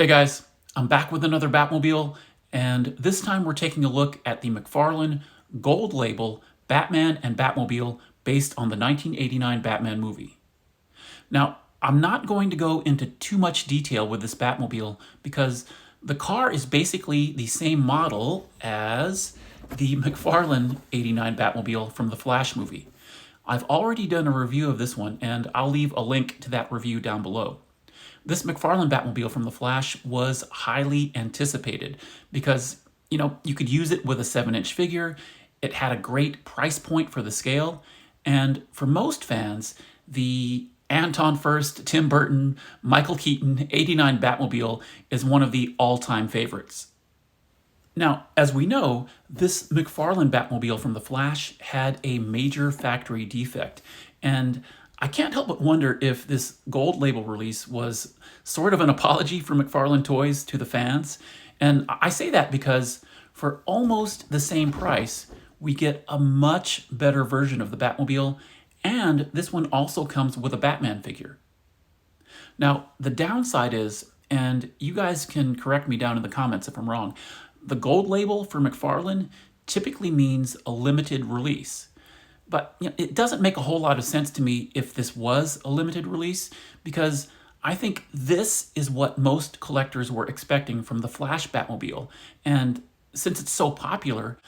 Hey guys, I'm back with another Batmobile, and this time we're taking a look at the McFarlane Gold Label Batman and Batmobile based on the 1989 Batman movie. Now, I'm not going to go into too much detail with this Batmobile because the car is basically the same model as the McFarlane 89 Batmobile from the Flash movie. I've already done a review of this one, and I'll leave a link to that review down below. This McFarlane Batmobile from The Flash was highly anticipated because, you could use it with a 7-inch figure, it had a great price point for the scale, and for most fans, the Anton Furst, Tim Burton, Michael Keaton 89 Batmobile is one of the all-time favorites. Now, as we know, this McFarlane Batmobile from The Flash had a major factory defect, and I can't help but wonder if this Gold Label release was sort of an apology for McFarlane Toys to the fans. And I say that because for almost the same price, we get a much better version of the Batmobile, and this one also comes with a Batman figure. Now, the downside is, and you guys can correct me down in the comments if I'm wrong, the Gold Label for McFarlane typically means a limited release. But it doesn't make a whole lot of sense to me if this was a limited release, because I think this is what most collectors were expecting from the Flash Batmobile. And since it's so popular,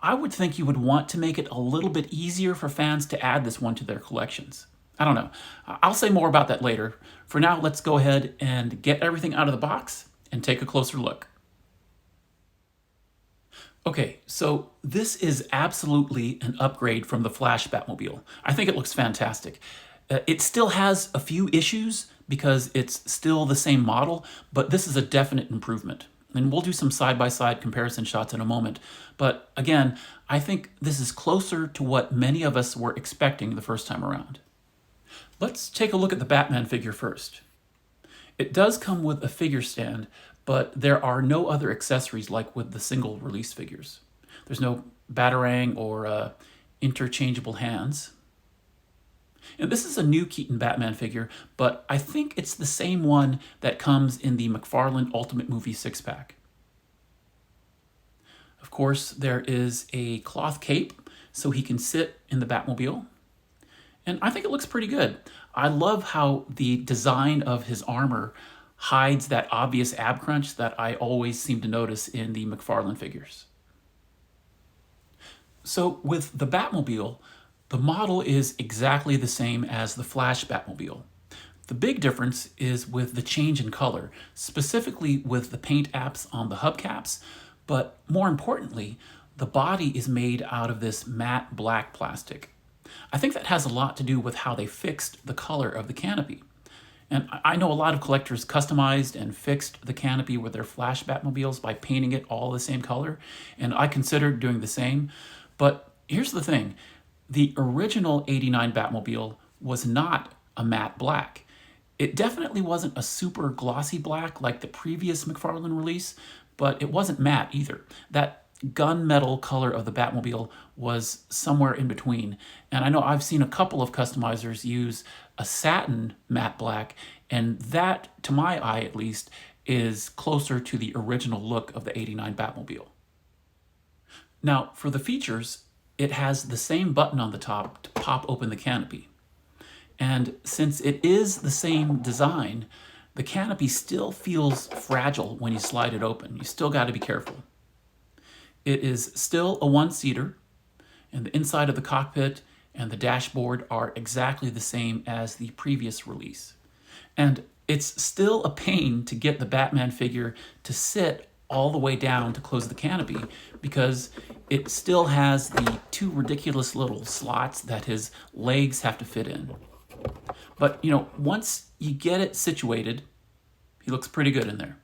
I would think you would want to make it a little bit easier for fans to add this one to their collections. I don't know. I'll say more about that later. For now, let's go ahead and get everything out of the box and take a closer look. Okay, so this is absolutely an upgrade from the Flash Batmobile. I think it looks fantastic. It still has a few issues because it's still the same model, but this is a definite improvement. And we'll do some side-by-side comparison shots in a moment. But again, I think this is closer to what many of us were expecting the first time around. Let's take a look at the Batman figure first. It does come with a figure stand, but there are no other accessories like with the single release figures. There's no Batarang or interchangeable hands. And this is a new Keaton Batman figure, but I think it's the same one that comes in the McFarlane Ultimate Movie 6-pack. Of course, there is a cloth cape so he can sit in the Batmobile. And I think it looks pretty good. I love how the design of his armor hides that obvious ab crunch that I always seem to notice in the McFarlane figures. So with the Batmobile, the model is exactly the same as the Flash Batmobile. The big difference is with the change in color, specifically with the paint apps on the hubcaps, but more importantly, the body is made out of this matte black plastic. I think that has a lot to do with how they fixed the color of the canopy. And I know a lot of collectors customized and fixed the canopy with their Flash Batmobiles by painting it all the same color, and I considered doing the same. But here's the thing, the original 89 Batmobile was not a matte black. It definitely wasn't a super glossy black like the previous McFarlane release, but it wasn't matte either. That gunmetal color of the Batmobile was somewhere in between. And I know I've seen a couple of customizers use a satin matte black, and that, to my eye at least, is closer to the original look of the 89 Batmobile. Now, for the features, it has the same button on the top to pop open the canopy. And since it is the same design, the canopy still feels fragile when you slide it open. You still got to be careful. It is still a one-seater, and the inside of the cockpit and the dashboard are exactly the same as the previous release. And it's still a pain to get the Batman figure to sit all the way down to close the canopy because it still has the two ridiculous little slots that his legs have to fit in. But, once you get it situated, he looks pretty good in there.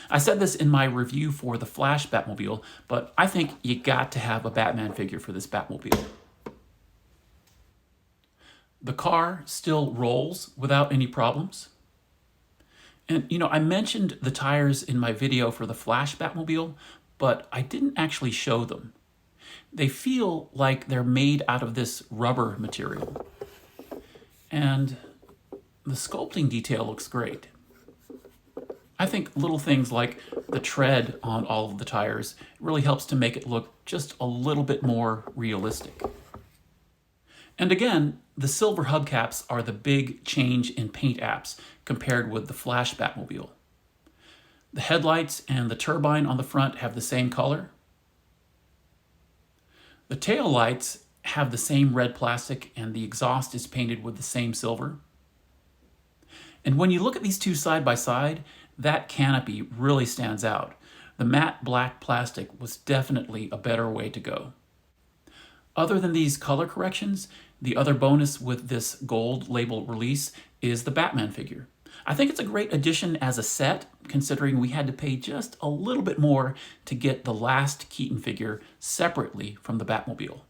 I said this in my review for the Flash Batmobile, but I think you got to have a Batman figure for this Batmobile. The car still rolls without any problems. And, I mentioned the tires in my video for the Flash Batmobile, but I didn't actually show them. They feel like they're made out of this rubber material. And the sculpting detail looks great. I think little things like the tread on all of the tires really helps to make it look just a little bit more realistic. And again, the silver hubcaps are the big change in paint apps compared with the Flash Batmobile. The headlights and the turbine on the front have the same color. The tail lights have the same red plastic and the exhaust is painted with the same silver. And when you look at these two side by side, that canopy really stands out. The matte black plastic was definitely a better way to go. Other than these color corrections, the other bonus with this Gold Label release is the Batman figure. I think it's a great addition as a set, considering we had to pay just a little bit more to get the last Keaton figure separately from the Batmobile.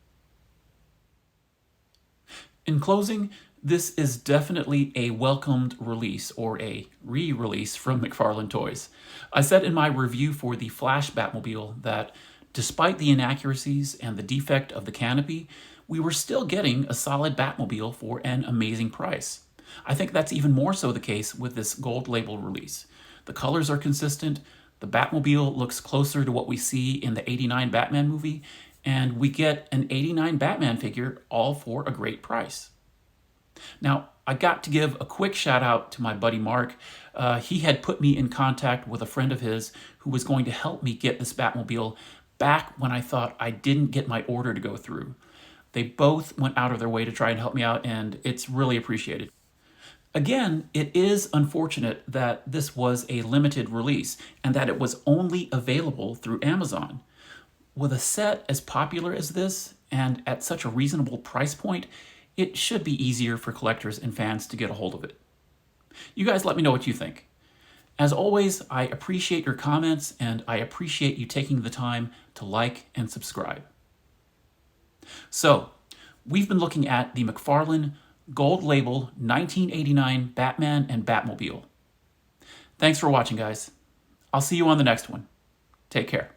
In closing, this is definitely a welcomed release, or a re-release from McFarlane Toys. I said in my review for the Flash Batmobile that despite the inaccuracies and the defect of the canopy, we were still getting a solid Batmobile for an amazing price. I think that's even more so the case with this Gold Label release. The colors are consistent, the Batmobile looks closer to what we see in the '89 Batman movie, and we get an '89 Batman figure all for a great price. Now, I got to give a quick shout out to my buddy Mark. He had put me in contact with a friend of his who was going to help me get this Batmobile back when I thought I didn't get my order to go through. They both went out of their way to try and help me out, and it's really appreciated. Again, it is unfortunate that this was a limited release and that it was only available through Amazon. With a set as popular as this and at such a reasonable price point, it should be easier for collectors and fans to get a hold of it. You guys let me know what you think. As always, I appreciate your comments and I appreciate you taking the time to like and subscribe. So, we've been looking at the McFarlane Gold Label 1989 Batman and Batmobile. Thanks for watching, guys. I'll see you on the next one. Take care.